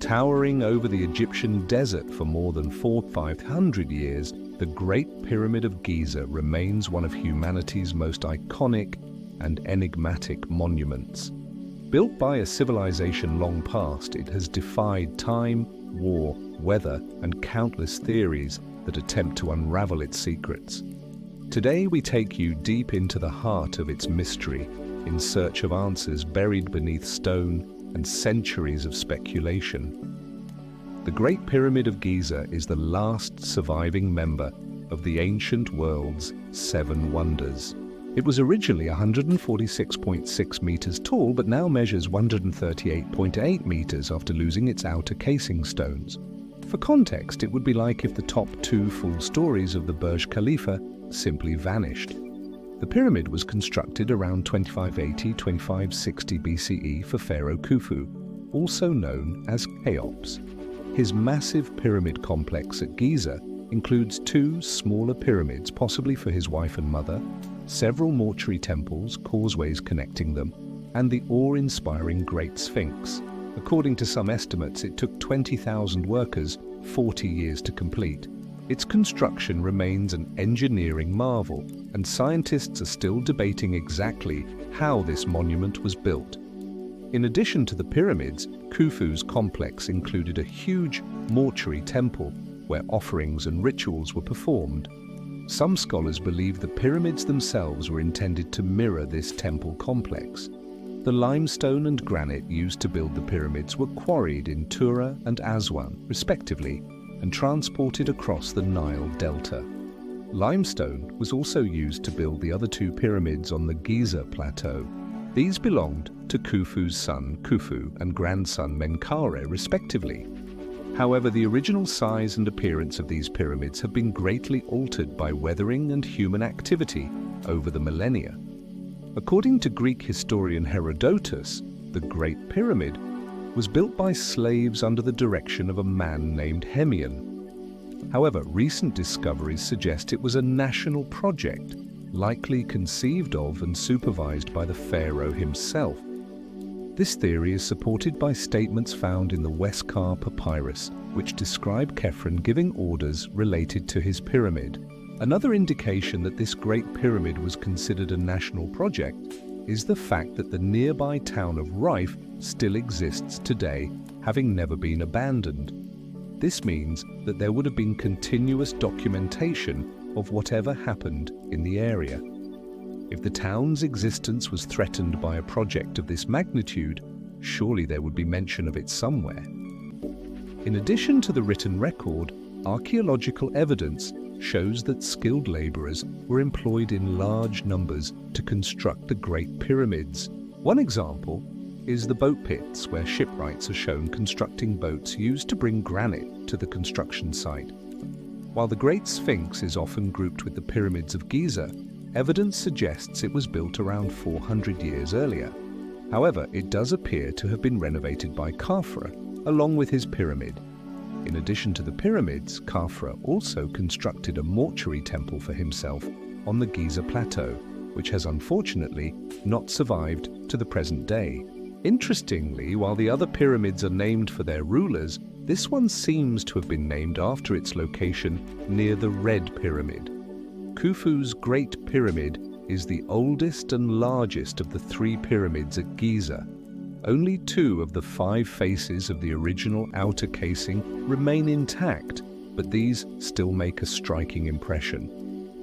Towering over the Egyptian desert for more than 500 years, the Great Pyramid of Giza remains one of humanity's most iconic and enigmatic monuments. Built by a civilization long past, it has defied time, war, weather, and countless theories that attempt to unravel its secrets. Today we take you deep into the heart of its mystery, in search of answers buried beneath stone and centuries of speculation. The Great Pyramid of Giza is the last surviving member of the ancient world's 7 wonders. It was originally 146.6 meters tall, but now measures 138.8 meters after losing its outer casing stones. For context, it would be like if the top 2 full stories of the Burj Khalifa simply vanished. The pyramid was constructed around 2580–2560 BCE for Pharaoh Khufu, also known as Cheops. His massive pyramid complex at Giza includes 2 smaller pyramids, possibly for his wife and mother, several mortuary temples, causeways connecting them, and the awe-inspiring Great Sphinx. According to some estimates, it took 20,000 workers 40 years to complete. Its construction remains an engineering marvel, and scientists are still debating exactly how this monument was built. In addition to the pyramids, Khufu's complex included a huge mortuary temple where offerings and rituals were performed. Some scholars believe the pyramids themselves were intended to mirror this temple complex. The limestone and granite used to build the pyramids were quarried in Tura and Aswan, respectively, and transported across the Nile Delta. Limestone was also used to build the other 2 pyramids on the Giza Plateau. These belonged to Khufu's son Khufu and grandson Menkaure, respectively. However, the original size and appearance of these pyramids have been greatly altered by weathering and human activity over the millennia. According to Greek historian Herodotus, the Great Pyramid was built by slaves under the direction of a man named Hemion. However, recent discoveries suggest it was a national project, likely conceived of and supervised by the pharaoh himself. This theory is supported by statements found in the Westcar Papyrus, which describe Khephren giving orders related to his pyramid. Another indication that this Great Pyramid was considered a national project is the fact that the nearby town of Rife still exists today, having never been abandoned. This means that there would have been continuous documentation of whatever happened in the area. If the town's existence was threatened by a project of this magnitude, surely there would be mention of it somewhere. In addition to the written record, archaeological evidence shows that skilled laborers were employed in large numbers to construct the Great Pyramids. One example is the boat pits, where shipwrights are shown constructing boats used to bring granite to the construction site. While the Great Sphinx is often grouped with the Pyramids of Giza, evidence suggests it was built around 400 years earlier. However, it does appear to have been renovated by Khafra, along with his pyramid. In addition to the pyramids, Khafra also constructed a mortuary temple for himself on the Giza Plateau, which has unfortunately not survived to the present day. Interestingly, while the other pyramids are named for their rulers, this one seems to have been named after its location near the Red Pyramid. Khufu's Great Pyramid is the oldest and largest of the 3 pyramids at Giza. Only 2 of the 5 faces of the original outer casing remain intact, but these still make a striking impression.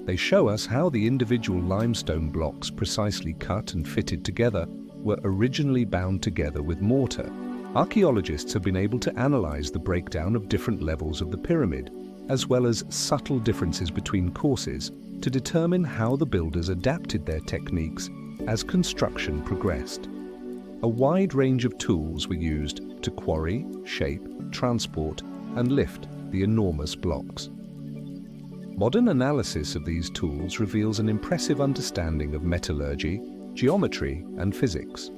They show us how the individual limestone blocks, precisely cut and fitted together, were originally bound together with mortar. Archaeologists have been able to analyze the breakdown of different levels of the pyramid, as well as subtle differences between courses, to determine how the builders adapted their techniques as construction progressed. A wide range of tools were used to quarry, shape, transport, and lift the enormous blocks. Modern analysis of these tools reveals an impressive understanding of metallurgy, geometry, and physics.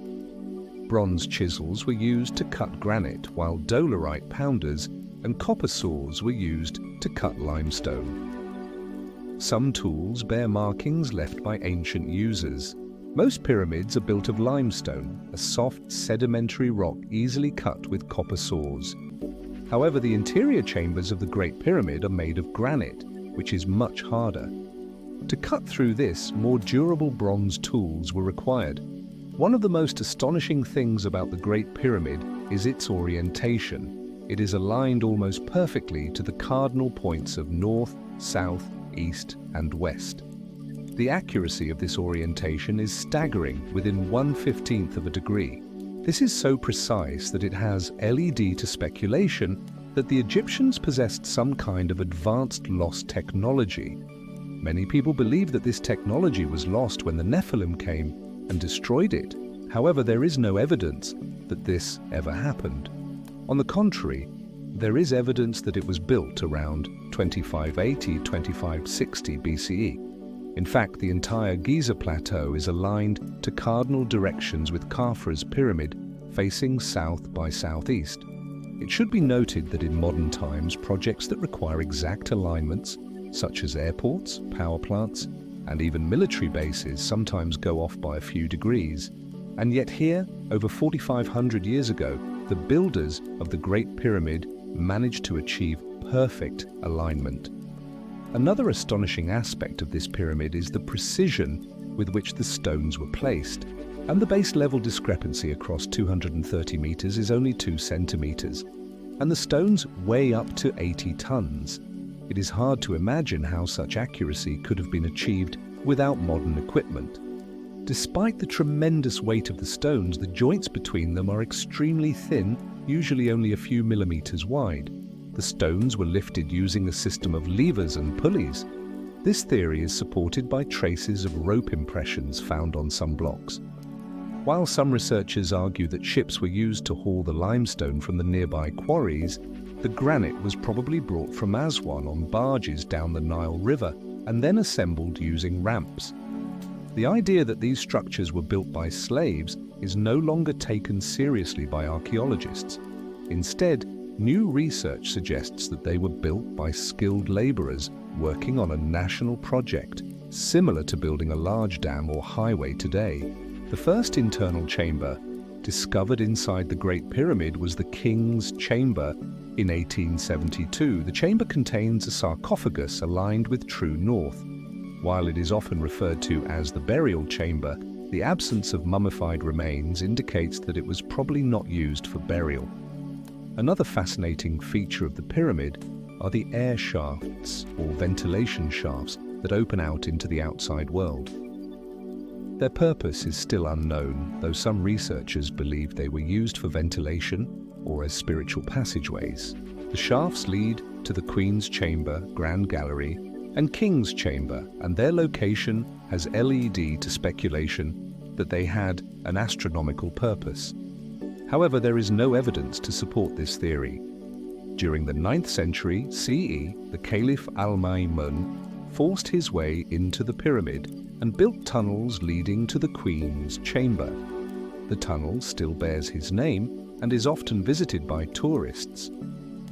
Bronze chisels were used to cut granite, while dolerite pounders and copper saws were used to cut limestone. Some tools bear markings left by ancient users. Most pyramids are built of limestone, a soft sedimentary rock easily cut with copper saws. However, the interior chambers of the Great Pyramid are made of granite, which is much harder. To cut through this, more durable bronze tools were required. One of the most astonishing things about the Great Pyramid is its orientation. It is aligned almost perfectly to the cardinal points of north, south, east, and west. The accuracy of this orientation is staggering, within 1/15 of a degree. This is so precise that it has led to speculation that the Egyptians possessed some kind of advanced lost technology. Many people believe that this technology was lost when the Nephilim came and destroyed it. However, there is no evidence that this ever happened. On the contrary, there is evidence that it was built around 2580–2560 BCE. In fact, the entire Giza plateau is aligned to cardinal directions with Khafra's pyramid facing south by southeast. It should be noted that in modern times, projects that require exact alignments, such as airports, power plants, and even military bases, sometimes go off by a few degrees. And yet here, over 4,500 years ago, the builders of the Great Pyramid managed to achieve perfect alignment. Another astonishing aspect of this pyramid is the precision with which the stones were placed. And the base level discrepancy across 230 meters is only 2 centimeters. And the stones weigh up to 80 tons. It is hard to imagine how such accuracy could have been achieved without modern equipment. Despite the tremendous weight of the stones, the joints between them are extremely thin, usually only a few millimeters wide. The stones were lifted using a system of levers and pulleys. This theory is supported by traces of rope impressions found on some blocks. While some researchers argue that ships were used to haul the limestone from the nearby quarries, the granite was probably brought from Aswan on barges down the Nile River and then assembled using ramps. The idea that these structures were built by slaves is no longer taken seriously by archaeologists. Instead, new research suggests that they were built by skilled laborers working on a national project, similar to building a large dam or highway today. The first internal chamber discovered inside the Great Pyramid was the King's Chamber in 1872. The chamber contains a sarcophagus aligned with true north. While it is often referred to as the burial chamber, the absence of mummified remains indicates that it was probably not used for burial. Another fascinating feature of the pyramid are the air shafts, or ventilation shafts, that open out into the outside world. Their purpose is still unknown, though some researchers believe they were used for ventilation or as spiritual passageways. The shafts lead to the Queen's Chamber, Grand Gallery, and King's Chamber, and their location has led to speculation that they had an astronomical purpose. However, there is no evidence to support this theory. During the 9th century CE, the Caliph Al-Ma'mun forced his way into the pyramid and built tunnels leading to the Queen's Chamber. The tunnel still bears his name and is often visited by tourists.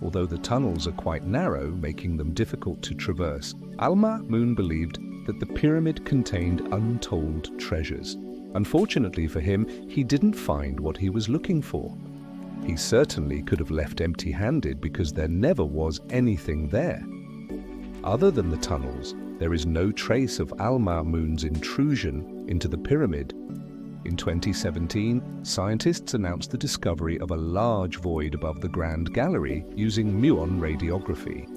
Although the tunnels are quite narrow, making them difficult to traverse, Al-Ma'mun believed that the pyramid contained untold treasures. Unfortunately for him, he didn't find what he was looking for. He certainly could have left empty-handed because there never was anything there. Other than the tunnels, there is no trace of Al-Ma'mun's intrusion into the pyramid. In 2017, scientists announced the discovery of a large void above the Grand Gallery using muon radiography.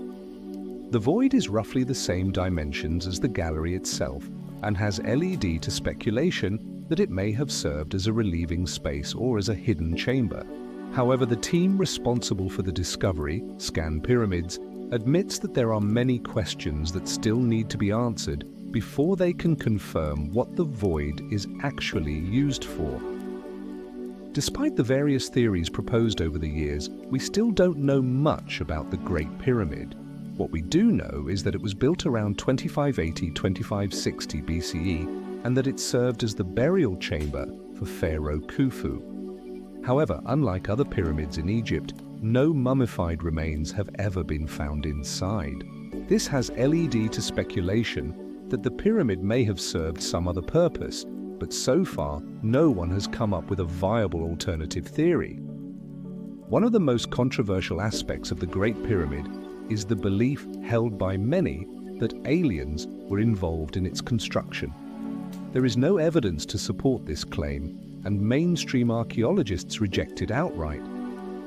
The void is roughly the same dimensions as the gallery itself and has led to speculation that it may have served as a relieving space or as a hidden chamber. However, the team responsible for the discovery, Scan Pyramids, admits that there are many questions that still need to be answered before they can confirm what the void is actually used for. Despite the various theories proposed over the years, we still don't know much about the Great Pyramid. What we do know is that it was built around 2580–2560 BCE and that it served as the burial chamber for Pharaoh Khufu. However, unlike other pyramids in Egypt, no mummified remains have ever been found inside. This has led to speculation that the pyramid may have served some other purpose, but so far no one has come up with a viable alternative theory. One of the most controversial aspects of the Great Pyramid is the belief held by many that aliens were involved in its construction. There is no evidence to support this claim, and mainstream archaeologists reject it outright.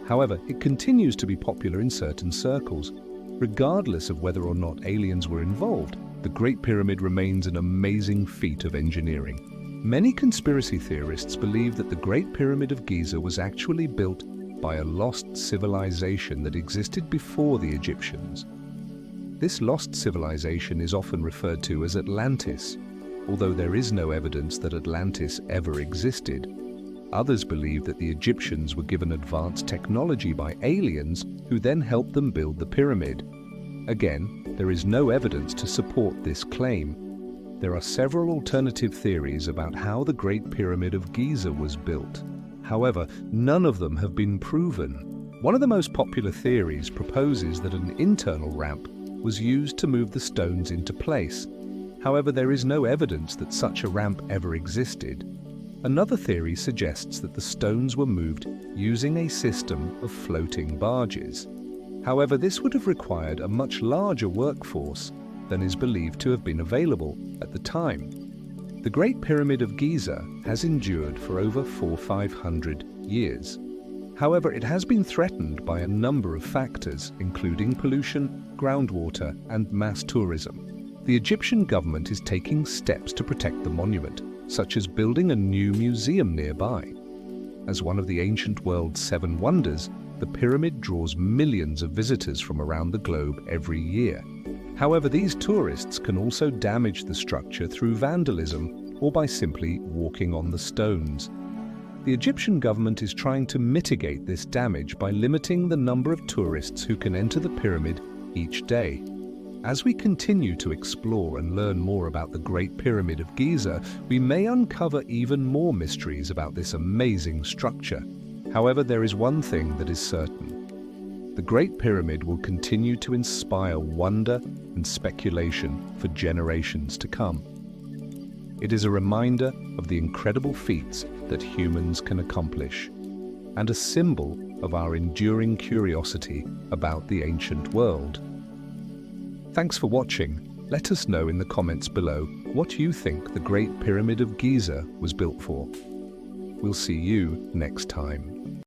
However, it continues to be popular in certain circles. Regardless of whether or not aliens were involved, the Great Pyramid remains an amazing feat of engineering. Many conspiracy theorists believe that the Great Pyramid of Giza was actually built by a lost civilization that existed before the Egyptians. This lost civilization is often referred to as Atlantis. Although there is no evidence that Atlantis ever existed, others believe that the Egyptians were given advanced technology by aliens who then helped them build the pyramid. Again, there is no evidence to support this claim. There are several alternative theories about how the Great Pyramid of Giza was built. However, none of them have been proven. One of the most popular theories proposes that an internal ramp was used to move the stones into place. However, there is no evidence that such a ramp ever existed. Another theory suggests that the stones were moved using a system of floating barges. However, this would have required a much larger workforce than is believed to have been available at the time. The Great Pyramid of Giza has endured for over 400–500 years. However, it has been threatened by a number of factors, including pollution, groundwater, and mass tourism. The Egyptian government is taking steps to protect the monument, such as building a new museum nearby. As one of the ancient world's 7 wonders, the pyramid draws millions of visitors from around the globe every year. However, these tourists can also damage the structure through vandalism or by simply walking on the stones. The Egyptian government is trying to mitigate this damage by limiting the number of tourists who can enter the pyramid each day. As we continue to explore and learn more about the Great Pyramid of Giza, we may uncover even more mysteries about this amazing structure. However, there is one thing that is certain. The Great Pyramid will continue to inspire wonder and speculation for generations to come. It is a reminder of the incredible feats that humans can accomplish, and a symbol of our enduring curiosity about the ancient world. Thanks for watching. Let us know in the comments below what you think the Great Pyramid of Giza was built for. We'll see you next time.